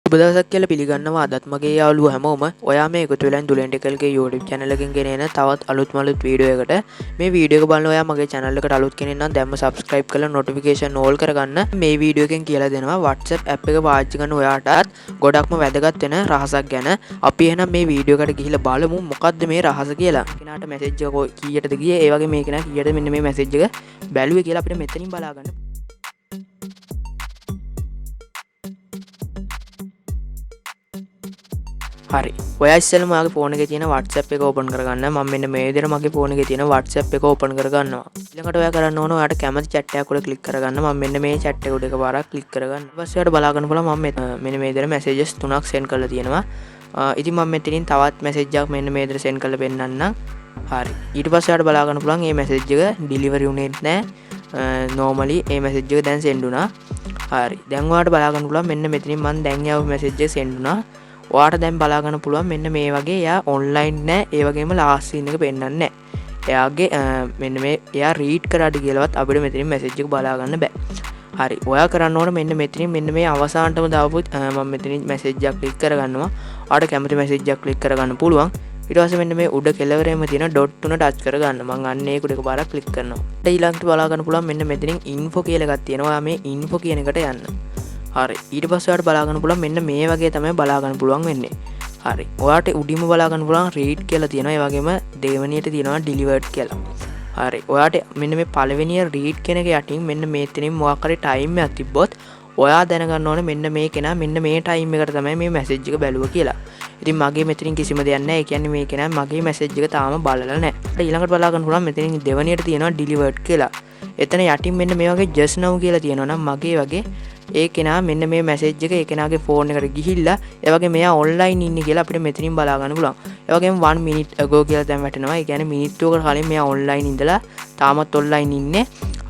ඔබ දවසක් කියලා පිළිගන්නවා අදත් මගේ යාළුවෝ හැමෝම ඔයා මේ එකතු වෙලා දුලෙන් ටෙකල්ගේ YouTube channel එකකින් ගෙනෙන තවත් අලුත් වීඩියෝ එකකට මේ වීඩියෝ එක බලන ඔයා මගේ channel එකට අලුත් කෙනෙක් නම් දැම්ම subscribe කරලා notification all කරගන්න. මේ වීඩියෝ එකෙන් කියලා දෙනවා WhatsApp app එක පාවිච්චි කරන ඔයාටත් ගොඩක්ම වැදගත් වෙන රහසක් ගැන. අපි එහෙනම් මේ වීඩියෝ එකට ගිහිල්ලා බලමු මොකද්ද මේ රහස කියලා. කෙනාට message එක කීයටද ගියේ ඒ වගේ මේ කෙනා කීයටද මෙන්න මේ message එක බැලුවේ කියලා අපිට මෙතනින් බලා ගන්න. හරි ඔයා ඉස්සෙල්ලා මගේ ෆෝන් එකේ තියෙන WhatsApp එක ඕපන් කරගන්න. මම මෙන්න මේ විදිහට මගේ ෆෝන් එකේ තියෙන WhatsApp එක ඕපන් කරගන්නවා. ඊළඟට ඔයා කරන්න ඕන ඔයාට කැමති chat එකක් උඩ ක්ලික් කරගන්න. මම මෙන්න මේ chat එක උඩ එකපාරක් ක්ලික් කරගන්න. ඊට පස්සේ ඔයාට බලා ගන්න පුළුවන් මම මෙන්න මේ විදිහට messages 3ක් send කරලා තියෙනවා. ඉතින් මම මෙතනින් තවත් message එකක් මෙන්න මේ විදිහට send කරලා පෙන්නන්නම්. හරි ඊට පස්සේ ඔයාට බලා ගන්න පුළුවන් මේ message එක delivery වුණේ නැහැ. normally මේ message එක දැන් send වුණා. හරි දැන් ඔයාට බලා ගන්න පුළුවන් මෙන්න මෙතනින් මම දැන් යව message එක send වුණා. ඔයාට දැන් බලා ගන්න පුළුවන් මෙන්න මේ වගේ එයා ඔන්ලයින් නැහැ. ඒ වගේම ලාස්ට් සීන් එක පෙන්නන්නේ නැහැ. එයාගේ මෙන්න මේ එයා රීඩ් කරාද කියලාවත් අපිට මෙතනින් මැසේජ් එක බලා ගන්න බෑ. හරි ඔයා කරන්න ඕන මෙන්න මෙතනින් මෙන්න මේ අවසානටම දාපු මම මෙතනින් මැසේජ් එකක් ක්ලික් කරගන්නවා. ඔයාට කැමති මැසේජ් එකක් ක්ලික් කරගන්න පුළුවන්. ඊට පස්සේ මෙන්න මේ උඩ කෙළවරේම තියෙන ඩොට් තුන ටච් කරගන්න. මම අන්න ඒක උඩ එකපාරක් ක්ලික් කරනවා. ඊළඟට බලා ගන්න පුළුවන් මෙන්න මෙතනින් ඉන්ෆෝ කියලා එකක් තියෙනවා. ඔයා මේ ඉන්ෆෝ කියන එකට යන්න. හරි ඊට පස්සේ ඔයාලට බලා ගන්න පුළුවන් මෙන්න මේ වගේ තමයි බලා ගන්න පුළුවන් වෙන්නේ. හරි ඔයාට උඩින්ම බලා ගන්න පුළුවන් read කියලා තියෙනවා. ඒ වගේම දෙවෙනියට තියෙනවා delivered කියලා. හරි ඔයාට මෙන්න මේ පළවෙනිය read කියන එක යටින් මෙන්න මේතනින් මොකක් හරි time එකක් තිබ්බොත් ඔයා දැනගන්න ඕනේ මෙන්න මේ කෙනා මෙන්න මේ time එකට තමයි මේ message එක බැලුවා කියලා. ඉතින් මගේ මෙතනින් කිසිම දෙයක් නැහැ. ඒ කියන්නේ මේ කෙනා මගේ message එක තාම බලලා නැහැ. ඊළඟට බලා ගන්න පුළුවන් මෙතනින් දෙවෙනියට තියෙනවා delivered කියලා. එතන යටින් මෙන්න මේ වගේ just now කියලා තියෙනවා නම් මගේ වගේ ඒ කෙනා මෙන්න මේ මැසේජ් එක ඒ කෙනාගේ ෆෝන් එකට ගිහිල්ලා ඒ වගේ මෙයා ඔන්ලයින් ඉන්නේ කියලා අපිට මෙතනින් බලා ගන්න පුළුවන්. ඒ වගේම 1 minute ago කියලා දැන් වැටෙනවා. ඒ කියන්නේ මිනිත්තුවකට කලින් මෙයා ඔන්ලයින් ඉඳලා තාමත් ඔන්ලයින් ඉන්නේ.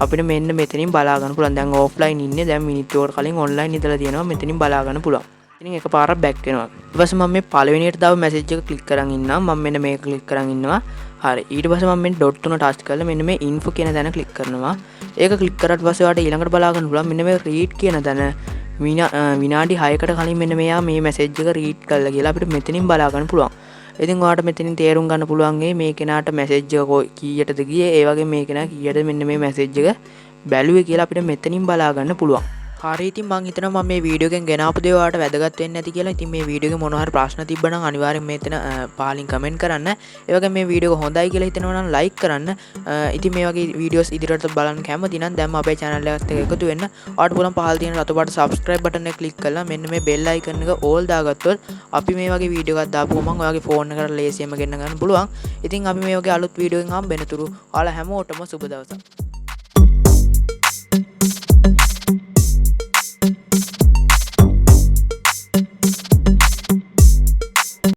අපිට මෙන්න මෙතනින් බලා ගන්න පුළුවන්. දැන් ඔෆ්ලයින් ඉන්නේ. දැන් මිනිත්තුවකට කලින් ඔන්ලයින් ඉඳලා තියෙනවා. මෙතනින් බලා ගන්න පුළුවන්. ඉතින් එකපාරක් බැක් වෙනවා. ඊට පස්සේ මම මේ පළවෙනියට දාපු මැසේජ් එක ක්ලික් කරන් ඉන්නවා. මම මෙන්න මේක ක්ලික් කරන් ඉන්නවා. හරි ඊට පස්සේ මම මෙන්න ඩොට් තුන ටච් කරලා මෙන්න මේ info කියන තැන ක්ලික් කරනවා. ඒක ක්ලික් කරාට පස්සේ ඔයාලට ඊළඟට බලා ගන්න පුළුවන් මෙන්න මේ read කියන තැන විනාඩි 6කට කලින් මෙන්න මෙයා මේ මැසේජ් එක read කළා කියලා අපිට මෙතනින් බලා ගන්න පුළුවන්. ඉතින් ඔයාලට මෙතනින් තේරුම් ගන්න පුළුවන් මේ කෙනාට මැසේජ් එක කීයටද ගියේ ඒ වගේ මේ කෙනා කීයටද මෙන්න මේ මැසේජ් එක බැලුවේ කියලා අපිට මෙතනින් බලා ගන්න පුළුවන්. හරි ඉතින් මම හිතනවා මම මේ වීඩියෝ එකෙන් ගෙනාපු දේ ඔයාලට වැදගත් වෙන්නේ නැති කියලා. ඉතින් මේ වීඩියෝ එකේ මොනවා හරි ප්‍රශ්න තිබ්බනම් අනිවාර්යෙන් මෙතන පහලින් කමෙන්ට් කරන්න. ඒ වගේම මේ වීඩියෝ එක හොඳයි කියලා හිතනවා නම් ලයික් කරන්න. ඉතින් මේ වගේ වීඩියෝස් ඉදිරියට බලන්න කැමති නම් දැන් අපේ channel එකත් එක්ක එකතු වෙන්න. ඔයාලට පුළුවන් පහළ තියෙන රතු පාට subscribe button එක click කරලා මෙන්න මේ bell icon එක all දාගත්තොත් අපි මේ වගේ වීඩියෝ එකක් දාපුවම ඔයාගේ ෆෝන් එකට ලේසියෙන්ම ගෙන්න ගන්න පුළුවන්. ඉතින් අපි මේ වගේ අලුත් වීඩියෝ එකකින් හම්බ වෙනතුරු ඔයාලා හැමෝටම සුබ දවසක්.